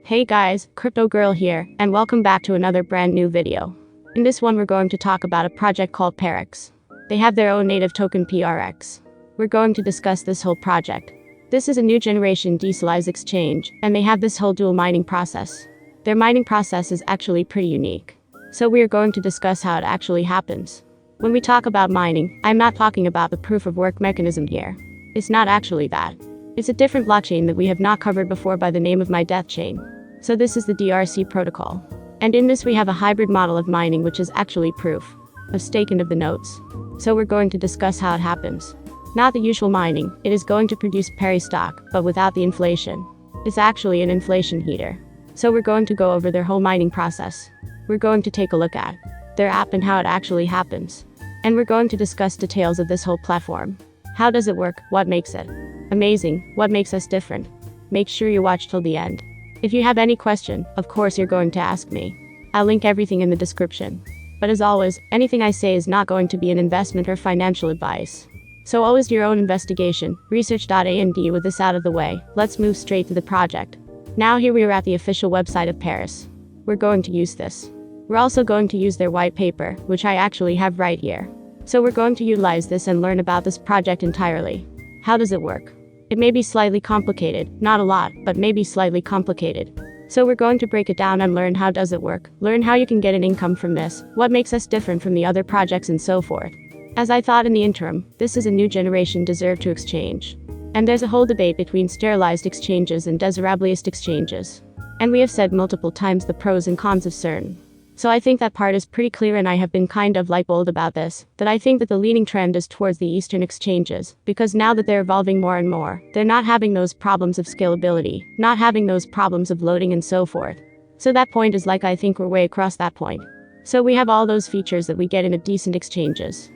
Hey guys, Crypto Girl here, and welcome back to another brand new video. In this one we're going to talk about a project called Parex. They have their own native token Parex. We're going to discuss this whole project. This is a new generation decentralized exchange, and they have this whole dual mining process. Their mining process is actually pretty unique. So we are going to discuss how it actually happens. When we talk about mining, I'm not talking about the proof of work mechanism here. It's not actually that. It's a different blockchain that we have not covered before by the name of my death chain. So this is the DRC protocol. And in this we have a hybrid model of mining which is actually proof of staking of the nodes. So we're going to discuss how it happens. Not the usual mining, it is going to produce Parex stock, but without the inflation. It's actually an inflation heater. So we're going to go over their whole mining process. We're going to take a look at their app and how it actually happens. And we're going to discuss details of this whole platform. How does it work? What makes it amazing? What makes us different? Make sure you watch till the end. If you have any question, of course you're going to ask me. I'll link everything in the description. But as always, anything I say is not going to be an investment or financial advice. So always do your own investigation, research.and with this out of the way, let's move straight to the project. Now here we are at the official website of Parex. We're going to use this. We're also going to use their white paper, which I actually have right here. So we're going to utilize this and learn about this project entirely. How does it work? It may be slightly complicated, not a lot, but maybe slightly complicated. So we're going to break it down and learn how does it work, learn how you can get an income from this, what makes us different from the other projects and so forth. As I thought in the interim, this is a new generation deserve to exchange. And there's a whole debate between sterilized exchanges and desirabilist exchanges. And we have said multiple times the pros and cons of certain. So I think that part is pretty clear and I have been kind of bold about this, that I think that the leading trend is towards the Eastern exchanges, because now that they're evolving more and more, they're not having those problems of scalability, not having those problems of loading and so forth. So that point is I think we're way across that point. So we have all those features that we get in a decent exchanges.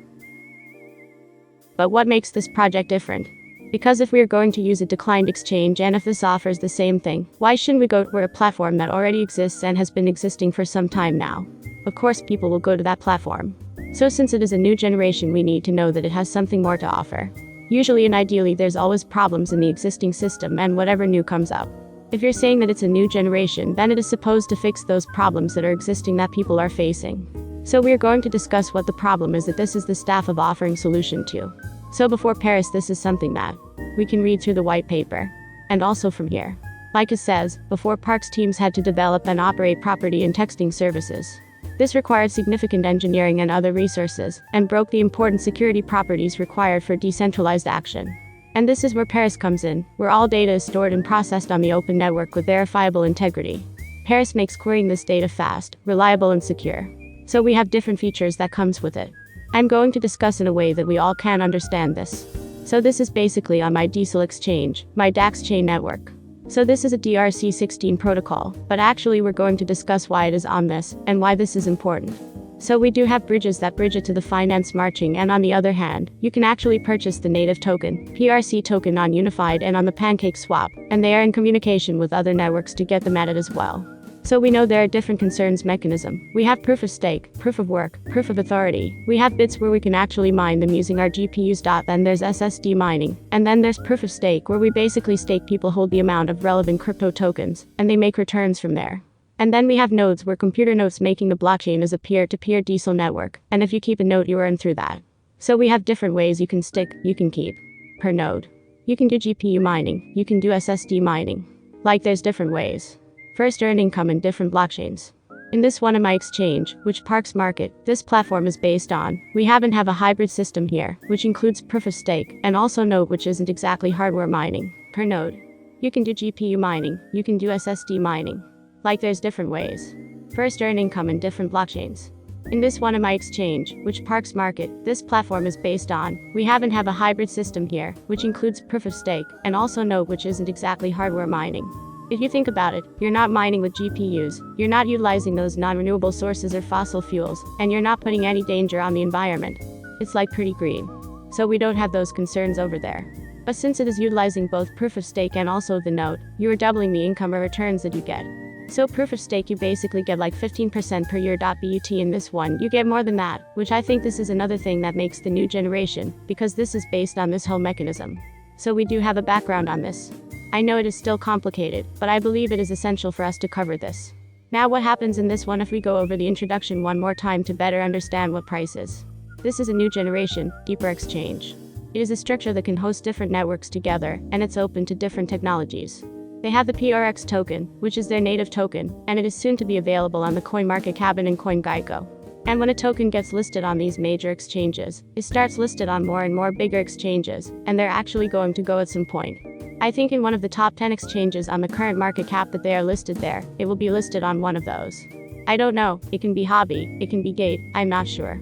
But what makes this project different? Because if we are going to use a declined exchange and if this offers the same thing, why shouldn't we go to a platform that already exists and has been existing for some time now? Of course people will go to that platform. So since it is a new generation we need to know that it has something more to offer. Usually and ideally there's always problems in the existing system and whatever new comes up. If you're saying that it's a new generation then it is supposed to fix those problems that are existing that people are facing. So we are going to discuss what the problem is that this is the staff of offering solution to. So before Parex this is something that we can read through the white paper. And also from here. Like it says, before Parex teams had to develop and operate property and texting services. This required significant engineering and other resources, and broke the important security properties required for decentralized action. And this is where Parex comes in, where all data is stored and processed on the open network with verifiable integrity. Parex makes querying this data fast, reliable and secure. So we have different features that comes with it. I'm going to discuss in a way that we all can understand this. So this is basically on my diesel exchange, my DAX chain network. So this is a DRC16 protocol, but actually we're going to discuss why it is on this, and why this is important. So we do have bridges that bridge it to the finance marching, and on the other hand, you can actually purchase the native token, PRC token on Unified and on the Pancake Swap, and they are in communication with other networks to get them at it as well. So we know there are different concerns mechanism. We have proof of stake, proof of work, proof of authority. We have bits where we can actually mine them using our GPUs. Then there's SSD mining. And then there's proof of stake where we basically stake people hold the amount of relevant crypto tokens, and they make returns from there. And then we have nodes where computer nodes making the blockchain is a peer-to-peer diesel network. And if you keep a node you earn through that. So we have different ways you can stick, you can keep per node. You can do GPU mining, you can do SSD mining. There's different ways. First, earn income in different blockchains. In this one of my exchange, which Parex Market, this platform is based on, we have a hybrid system here, which includes proof of stake, and also node which isn't exactly hardware mining, per node. You can do GPU mining, you can do SSD mining. There's different ways. First, earn income in different blockchains. In this one of my exchange, which Parex Market, this platform is based on, we have a hybrid system here, which includes proof of stake, and also node which isn't exactly hardware mining. If you think about it, you're not mining with GPUs, you're not utilizing those non-renewable sources or fossil fuels, and you're not putting any danger on the environment. It's pretty green. So we don't have those concerns over there. But since it is utilizing both proof of stake and also the node, you are doubling the income or returns that you get. So proof of stake you basically get 15% per year. But in this one you get more than that, which I think this is another thing that makes the new generation, because this is based on this whole mechanism. So we do have a background on this. I know it is still complicated, but I believe it is essential for us to cover this. Now what happens in this one if we go over the introduction one more time to better understand what price is. This is a new generation, deeper exchange. It is a structure that can host different networks together, and it's open to different technologies. They have the PRX token, which is their native token, and it is soon to be available on the CoinMarketCap and CoinGecko. And when a token gets listed on these major exchanges, it starts listed on more and more bigger exchanges, and they're actually going to go at some point. I think in one of the top 10 exchanges on the current market cap that they are listed there, it will be listed on one of those. I don't know, it can be Hobby, it can be Gate, I'm not sure.